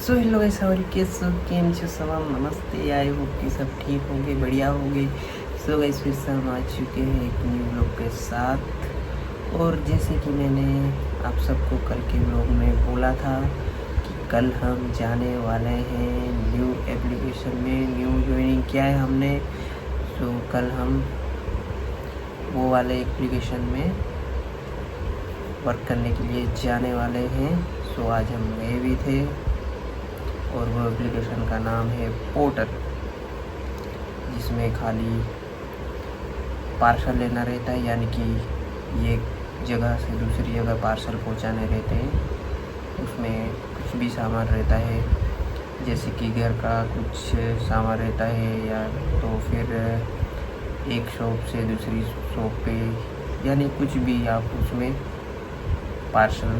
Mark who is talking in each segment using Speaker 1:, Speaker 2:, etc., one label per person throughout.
Speaker 1: So hello guys, how are you? कैसे केम छो सलाम नमस्ते। आई होप कि सब ठीक होंगे, बढ़िया होंगे। सो गाइस, फिर से हम आ चुके हैं एक न्यू व्लॉग के साथ। और जैसे कि मैंने आप सबको कल के व्लॉग में बोला था कि कल हम जाने वाले हैं न्यू एप्लीकेशन में, न्यू ज्वाइनिंग किया है हमने। सो कल हम वो वाले एप्लीकेशन में वर्क करने के लिए जाने वाले हैं। सो आज हम गए भी थे और वो एप्लीकेशन का नाम है पोर्टर, जिसमें खाली पार्सल लेना रहता है, यानी कि एक जगह से दूसरी जगह पार्सल पहुंचाने रहते हैं। उसमें कुछ भी सामान रहता है, जैसे कि घर का कुछ सामान रहता है, या तो फिर एक शॉप से दूसरी शॉप पे, यानी कुछ भी आप उसमें पार्सल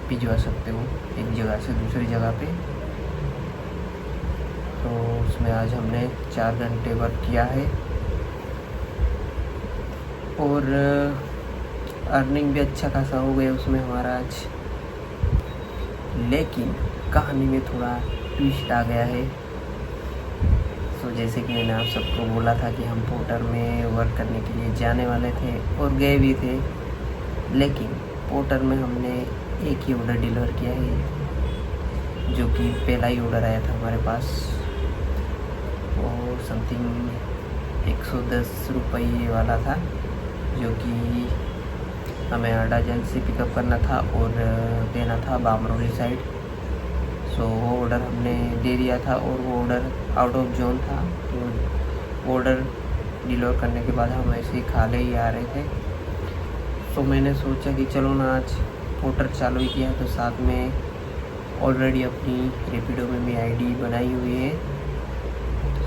Speaker 1: भिजवा सकते हो एक जगह से दूसरी जगह पे। तो उसमें आज हमने 4 घंटे वर्क किया है और अर्निंग भी अच्छा खासा हो गया उसमें हमारा आज। लेकिन कहानी में थोड़ा ट्विस्ट आ गया है। तो जैसे कि मैंने आप सबको बोला था कि हम पोर्टर में वर्क करने के लिए जाने वाले थे और गए भी थे, लेकिन पोर्टर में हमने एक ही ऑर्डर डिलीवर किया है, जो कि पहला ही ऑर्डर आया था हमारे पास। वो समथिंग 110 रुपये वाला था, जो कि हमें अडाजन से पिकअप करना था और देना था बामरोली साइड। सो वो ऑर्डर हमने दे दिया था और वो ऑर्डर आउट ऑफ जोन था। तो ऑर्डर डिलीवर करने के बाद हम ऐसे ही खाले ही आ रहे थे। तो मैंने सोचा कि चलो ना, आज पोर्टर चालू ही किया तो साथ में ऑलरेडी अपनी रेपिडो में भी आईडी बनाई हुई है,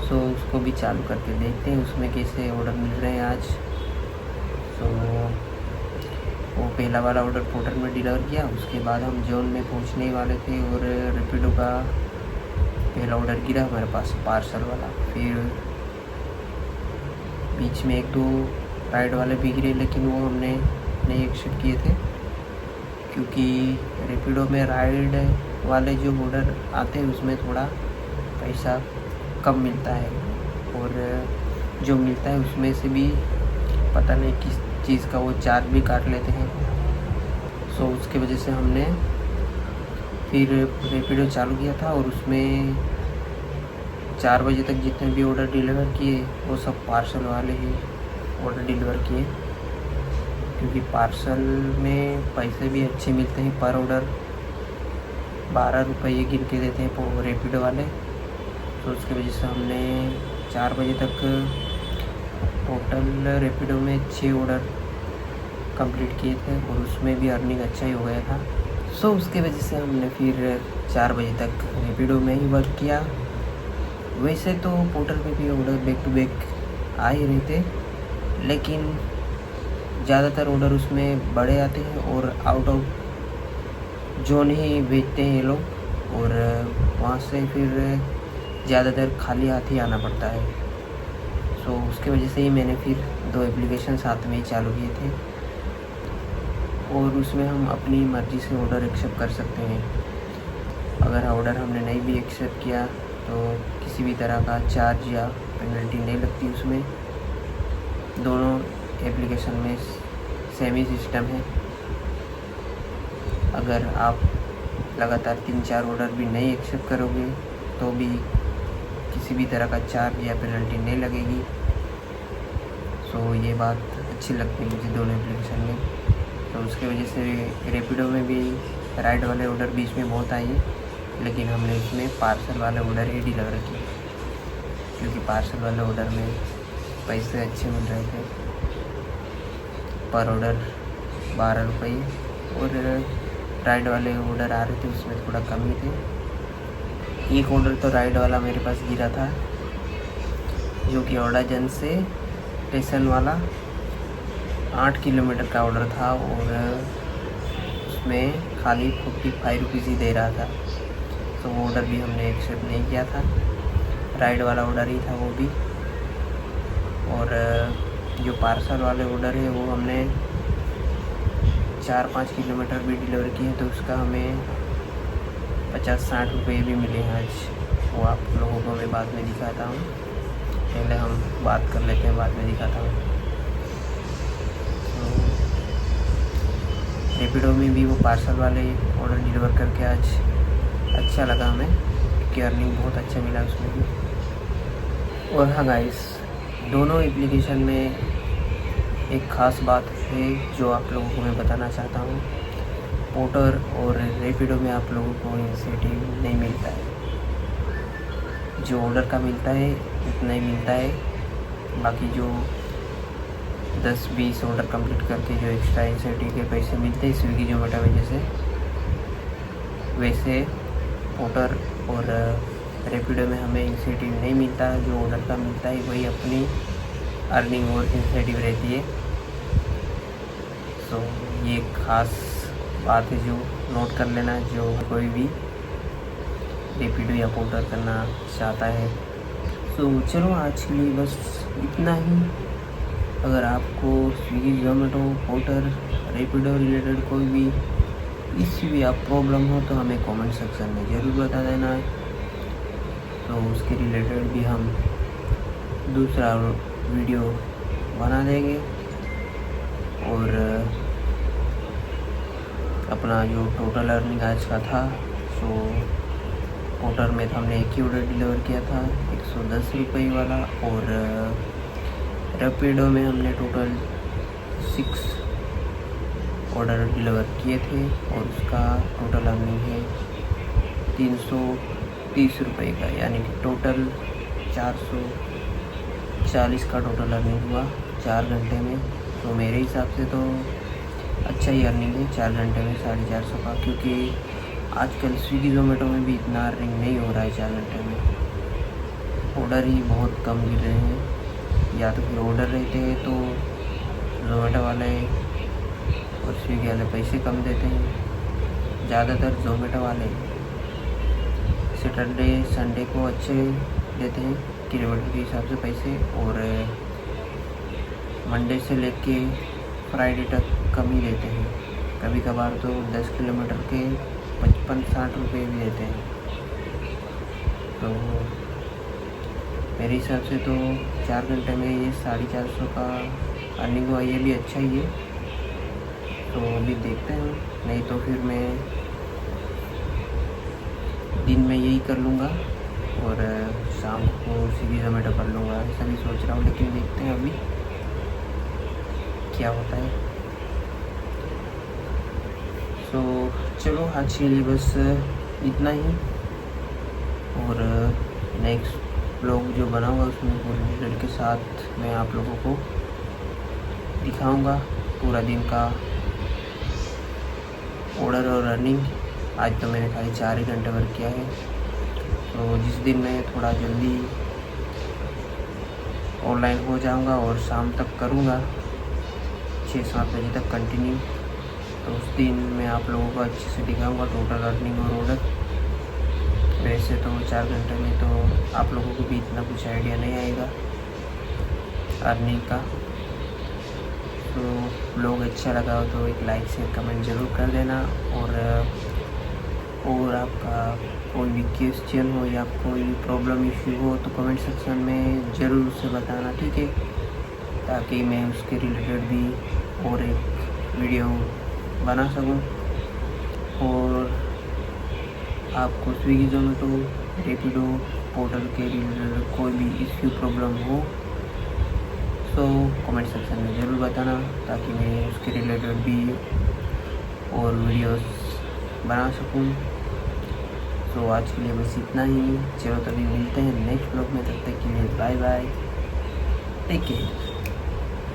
Speaker 1: सो उसको भी चालू करके देखते हैं उसमें कैसे ऑर्डर मिल रहे हैं आज। तो वो पहला वाला ऑर्डर पोर्टर में डिलीवर किया, उसके बाद हम जोन में पहुंचने ही वाले थे और रेपिडो का पहला ऑर्डर गिरा हमारे पास, पार्सल वाला। फिर बीच में 1-2 राइड वाले भी गिरे, लेकिन वो हमने नहीं एक्सेप्ट किए थे, क्योंकि रेपिडो में राइड वाले जो ऑर्डर आते हैं उसमें थोड़ा पैसा कम मिलता है, और जो मिलता है उसमें से भी पता नहीं किस चीज़ का वो चार्ज भी काट लेते हैं। सो उसके वजह से हमने फिर रेपिडो चालू किया था और उसमें 4 बजे तक जितने भी ऑर्डर डिलीवर किए वो सब पार्सल वाले ही ऑर्डर डिलीवर किए, क्योंकि पार्सल में पैसे भी अच्छे मिलते हैं। पर ऑर्डर 12 रुपये गिन के देते हैं रेपिडो वाले। तो उसकी वजह से हमने 4 बजे तक टोटल रेपिडो में 6 ऑर्डर कंप्लीट किए थे और उसमें भी अर्निंग अच्छा ही हो गया था। सो उसके वजह से हमने फिर 4 बजे तक रेपिडो में ही वर्क किया। वैसे तो पोर्टल में भी ऑर्डर बैक टू बैक आ ही रहे थे, लेकिन ज़्यादातर ऑर्डर उसमें बड़े आते हैं और आउट ऑफ जोन ही भेजते हैं ये लोग, और वहाँ से फिर ज़्यादातर खाली हाथ ही आना पड़ता है। सो उसके वजह से ही मैंने फिर 2 एप्लीकेशन साथ में ही चालू किए थे, और उसमें हम अपनी मर्ज़ी से ऑर्डर एक्सेप्ट कर सकते हैं। अगर ऑर्डर हमने नहीं भी एक्सेप्ट किया तो किसी भी तरह का चार्ज या पेनल्टी नहीं लगती उसमें। दोनों एप्लीकेशन में सेम ही सिस्टम है। अगर आप लगातार 3-4 ऑर्डर भी नहीं एक्सेप्ट करोगे तो भी किसी भी तरह का चार्ज या पेनल्टी नहीं लगेगी। सो ये बात अच्छी लगती है मुझे दोनों एप्लीकेशन में। तो उसके वजह से रेपिडो में भी राइड वाले ऑर्डर बीच में बहुत आए, लेकिन हमने उसमें पार्सल वाले ऑर्डर ही डिलीवर किए, क्योंकि पार्सल वाले ऑर्डर में पैसे अच्छे मिल रहे थे। पर ऑर्डर 12 रुपये, और राइड वाले ऑर्डर आ रहे थे उसमें थोड़ा कम ही थे। एक ऑर्डर तो राइड वाला मेरे पास गिरा था, जो कि अडाजन से स्टेशन वाला 8 किलोमीटर का ऑर्डर था, और उसमें खाली 45 रुपीज़ ही दे रहा था। तो वो ऑर्डर भी हमने एक्सेप्ट नहीं किया था, राइड वाला ऑर्डर ही था वो भी। और जो पार्सल वाले ऑर्डर है वो हमने 4-5 किलोमीटर भी डिलीवर किए, तो उसका हमें 50-60 रुपये भी मिले हैं आज, वो आप लोगों को मैं बाद में दिखाता हूँ। पहले हम बात कर लेते हैं, बाद में दिखाता हूँ। तो रैपिडो में भी वो पार्सल वाले ऑर्डर डिलीवर करके आज अच्छा लगा हमें, क्योंकि अर्निंग बहुत अच्छा मिला उसमें भी। और हाँ गाइस, दोनों एप्लीकेशन में एक ख़ास बात है जो आप लोगों को मैं बताना चाहता हूँ। पोर्टर और रैपिडो में आप लोगों को इंसेंटिव नहीं मिलता है, जो ऑर्डर का मिलता है उतना ही मिलता है। बाकी जो 10-20 ऑर्डर कंप्लीट करके जो एक्स्ट्रा इंसेंटिव के पैसे मिलते हैं स्विगी जोमेटो वजह से, वैसे पोर्टर और रैपिडो में हमें इंसेंटिव नहीं मिलता। जो ऑर्डर का मिलता है वही अपनी अर्निंग और इंसेंटिव रहती है। तो ये ख़ास बात है जो नोट कर लेना, जो कोई भी रैपिडो या पोर्टर करना चाहता है। तो चलो आज के लिए बस इतना ही। अगर आपको स्विगी जोमेटो पोर्टर रैपिडो रिलेटेड कोई भी इसी भी आप प्रॉब्लम हो तो हमें कमेंट सेक्शन में ज़रूर बता देना, तो उसके रिलेटेड भी हम दूसरा वीडियो बना देंगे। और अपना जो टोटल अर्निंग आज का था, सो पोर्टर में तो हमने एक ही ऑर्डर डिलीवर किया था 110 रुपये वाला, और रैपिडो में हमने टोटल 6 ऑर्डर डिलीवर किए थे और उसका टोटल अर्निंग है 330 रुपये का, यानी कि टोटल 440 का टोटल अर्निंग हुआ 4 घंटे में। तो मेरे हिसाब से तो अच्छा ही अर्निंग है 4 घंटे में 450 का, क्योंकि आजकल स्विगी जोमेटो में भी इतना अर्निंग नहीं हो रहा है 4 घंटे में। ऑर्डर ही बहुत कम गिर रहे हैं, या तो फिर ऑर्डर रहते हैं तो जोमेटो वाले और स्विगी वाले पैसे कम देते हैं। ज़्यादातर जोमेटो वाले सैटरडे संडे को अच्छे देते हैं किलोमीटर के हिसाब से पैसे, और मंडे से लेके फ्राइडे तक कम ही देते हैं। कभी कभार तो 10 किलोमीटर के 55-60 रुपये भी देते हैं। तो मेरे हिसाब से तो 4 घंटे में ये 450 का अर्निंग हुआ, ये भी अच्छा ही है। तो अभी देखते हैं, नहीं तो फिर मैं दिन में यही कर लूँगा और शाम को स्विगी जोमेटो कर लूँगा, ऐसा भी सोच रहा हूँ। लेकिन देखते हैं अभी क्या होता है। तो चलो आज के लिए बस इतना ही, और नेक्स्ट ब्लॉग जो बनाऊंगा उसमें पूरे डिटेल के साथ मैं आप लोगों को दिखाऊंगा पूरा दिन का ऑर्डर और अर्निंग। आज तो मैंने खाली 4 ही घंटे वर्क किया है, तो जिस दिन मैं थोड़ा जल्दी ऑनलाइन हो जाऊंगा और शाम तक करूंगा 6-7 बजे तक कंटिन्यू, तो उस दिन मैं आप लोगों को अच्छे से दिखाऊंगा टोटल अर्निंग और ऑर्डर। वैसे तो 4 घंटे में तो आप लोगों को भी इतना कुछ आइडिया नहीं आएगा अर्निंग का। तो ब्लॉग अच्छा लगा हो तो एक लाइक शेयर कमेंट ज़रूर कर देना, और आपका कोई भी क्वेश्चन हो या कोई भी प्रॉब्लम इश्यू हो तो कमेंट सेक्शन में ज़रूर उससे बताना, ठीक है, ताकि मैं उसके रिलेटेड भी और एक वीडियो बना सकूं। और आपको स्विगी जोमेटो रैपिडो पोर्टल के रिलेटेड कोई भी इश्यू प्रॉब्लम हो तो कमेंट सेक्शन में ज़रूर बताना, ताकि मैं उसके रिलेटेड भी और वीडियोस बना सकूं। तो आज के लिए बस इतना ही। चलो तभी मिलते हैं नेक्स्ट ब्लॉग में, तब तक के लिए बाय बाय, टेक केयर।